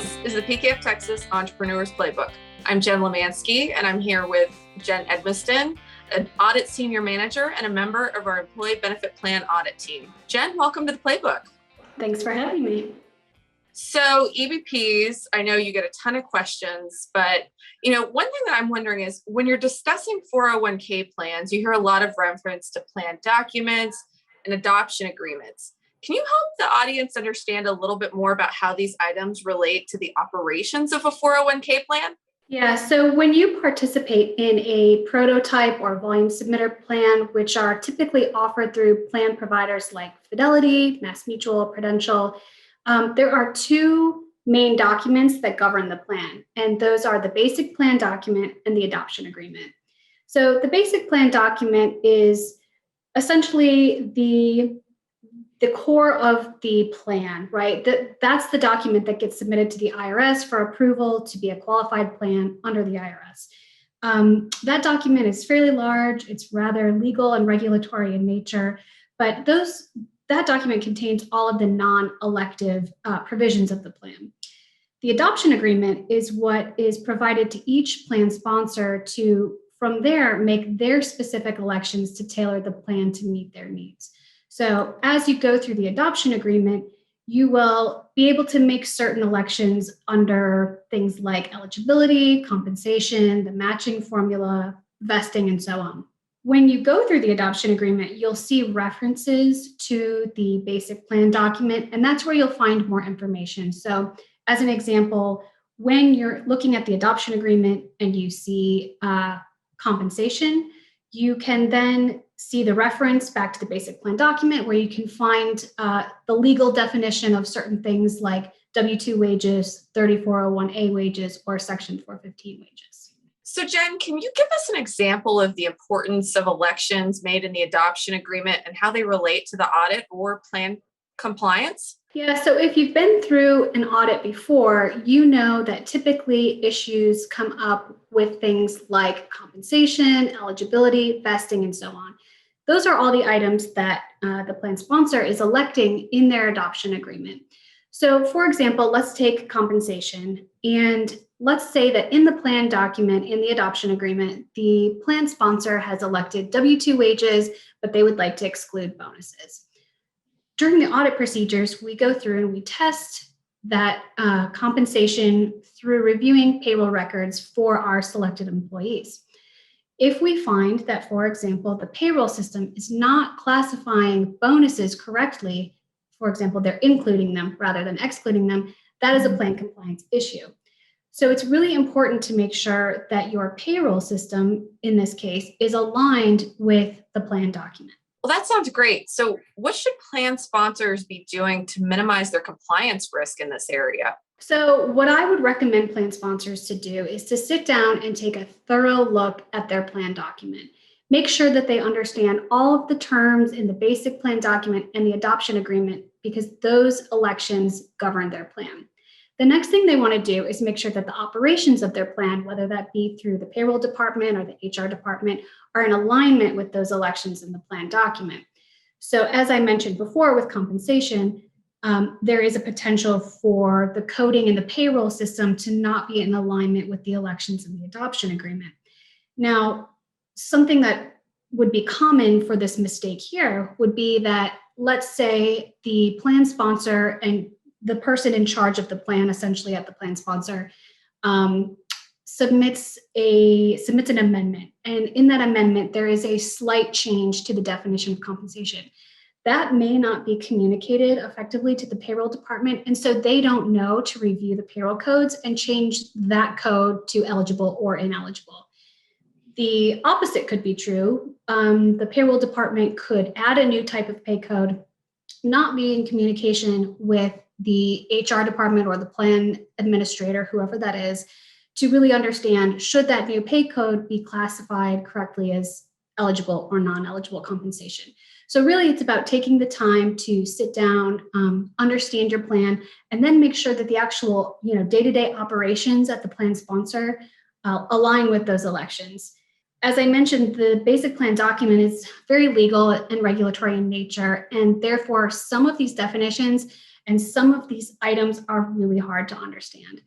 This is the PKF Texas Entrepreneurs Playbook. I'm Jen Lemansky, and I'm here with Jen Edmiston, an audit senior manager and a member of our employee benefit plan audit team. Jen, welcome to the Playbook. Thanks for having me. So EBPs, I know you get a ton of questions, but one thing that I'm wondering is when you're discussing 401k plans, you hear a lot of reference to plan documents and adoption agreements. Can you help the audience understand a little bit more about how these items relate to the operations of a 401k plan? Yeah, so when you participate in a prototype or volume submitter plan, which are typically offered through plan providers like Fidelity, MassMutual, Prudential, there are two main documents that govern the plan, and those are the basic plan document and the adoption agreement. So the basic plan document is essentially the core of the plan, right? That's the document that gets submitted to the IRS for approval to be a qualified plan under the IRS. That document is fairly large. It's rather legal and regulatory in nature, but that document contains all of the non-elective provisions of the plan. The adoption agreement is what is provided to each plan sponsor to, from there, make their specific elections to tailor the plan to meet their needs. So as you go through the adoption agreement, you will be able to make certain elections under things like eligibility, compensation, the matching formula, vesting, and so on. When you go through the adoption agreement, you'll see references to the basic plan document, and that's where you'll find more information. So as an example, when you're looking at the adoption agreement and you see compensation, you can then see the reference back to the basic plan document where you can find the legal definition of certain things like W-2 wages, 3401A wages, or Section 415 wages. So Jen, can you give us an example of the importance of elections made in the adoption agreement and how they relate to the audit or plan compliance? Yeah, so if you've been through an audit before, you know that typically issues come up with things like compensation, eligibility, vesting, and so on. Those are all the items that the plan sponsor is electing in their adoption agreement. So for example, let's take compensation, and let's say that in the plan document, in the adoption agreement, the plan sponsor has elected W-2 wages, but they would like to exclude bonuses. During the audit procedures, we go through and we test that compensation through reviewing payroll records for our selected employees. If we find that, for example, the payroll system is not classifying bonuses correctly, for example, they're including them rather than excluding them, that is a plan compliance issue. So it's really important to make sure that your payroll system, in this case, is aligned with the plan document. Well, that sounds great. So what should plan sponsors be doing to minimize their compliance risk in this area? So what I would recommend plan sponsors to do is to sit down and take a thorough look at their plan document. Make sure that they understand all of the terms in the basic plan document and the adoption agreement, because those elections govern their plan. The next thing they want to do is make sure that the operations of their plan, whether that be through the payroll department or the HR department, are in alignment with those elections in the plan document. So as I mentioned before with compensation, there is a potential for the coding in the payroll system to not be in alignment with the elections in the adoption agreement. Now, something that would be common for this mistake here would be that, let's say the plan sponsor and the person in charge of the plan, essentially at the plan sponsor, submits an amendment. And in that amendment, there is a slight change to the definition of compensation. That may not be communicated effectively to the payroll department, and so they don't know to review the payroll codes and change that code to eligible or ineligible. The opposite could be true. The payroll department could add a new type of pay code, not be in communication with the HR department or the plan administrator, whoever that is, to really understand, should that new pay code be classified correctly as eligible or non-eligible compensation. So really, it's about taking the time to sit down, understand your plan, and then make sure that the actual day-to-day operations at the plan sponsor align with those elections. As I mentioned, the basic plan document is very legal and regulatory in nature, and therefore some of these definitions and some of these items are really hard to understand.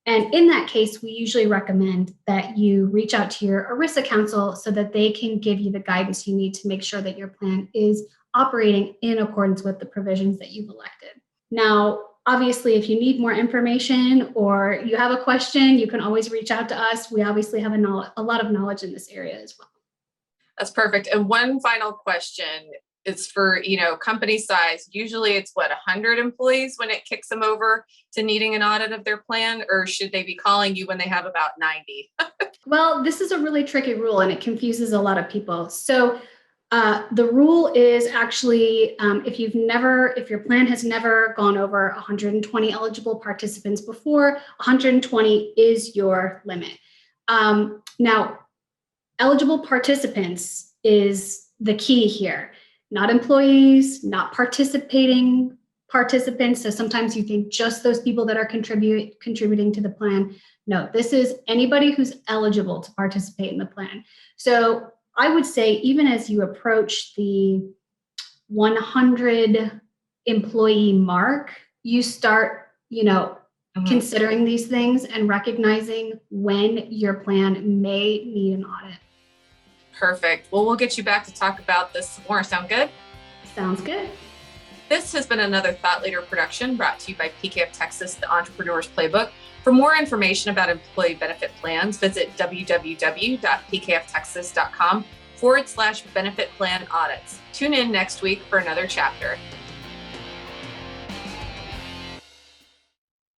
And in that case, we usually recommend that you reach out to your ERISA counsel so that they can give you the guidance you need to make sure that your plan is operating in accordance with the provisions that you've elected. Now, obviously, if you need more information or you have a question, you can always reach out to us. We obviously have a lot of knowledge in this area as well. That's perfect. And one final question is for, company size. Usually it's 100 employees when it kicks them over to needing an audit of their plan, or should they be calling you when they have about 90? Well, this is a really tricky rule and it confuses a lot of people. So the rule is actually if your plan has never gone over 120 eligible participants before, 120 is your limit. Now, eligible participants is the key here, not employees, not participating participants. So sometimes you think just those people that are contributing to the plan. No, this is anybody who's eligible to participate in the plan. So I would say even as you approach the 100 employee mark, you start, considering these things and recognizing when your plan may need an audit. Perfect. Well, we'll get you back to talk about this some more. Sound good? Sounds good. This has been another Thought Leader production brought to you by PKF Texas, the Entrepreneur's Playbook. For more information about employee benefit plans, visit www.pkftexas.com/benefit plan audits. Tune in next week for another chapter.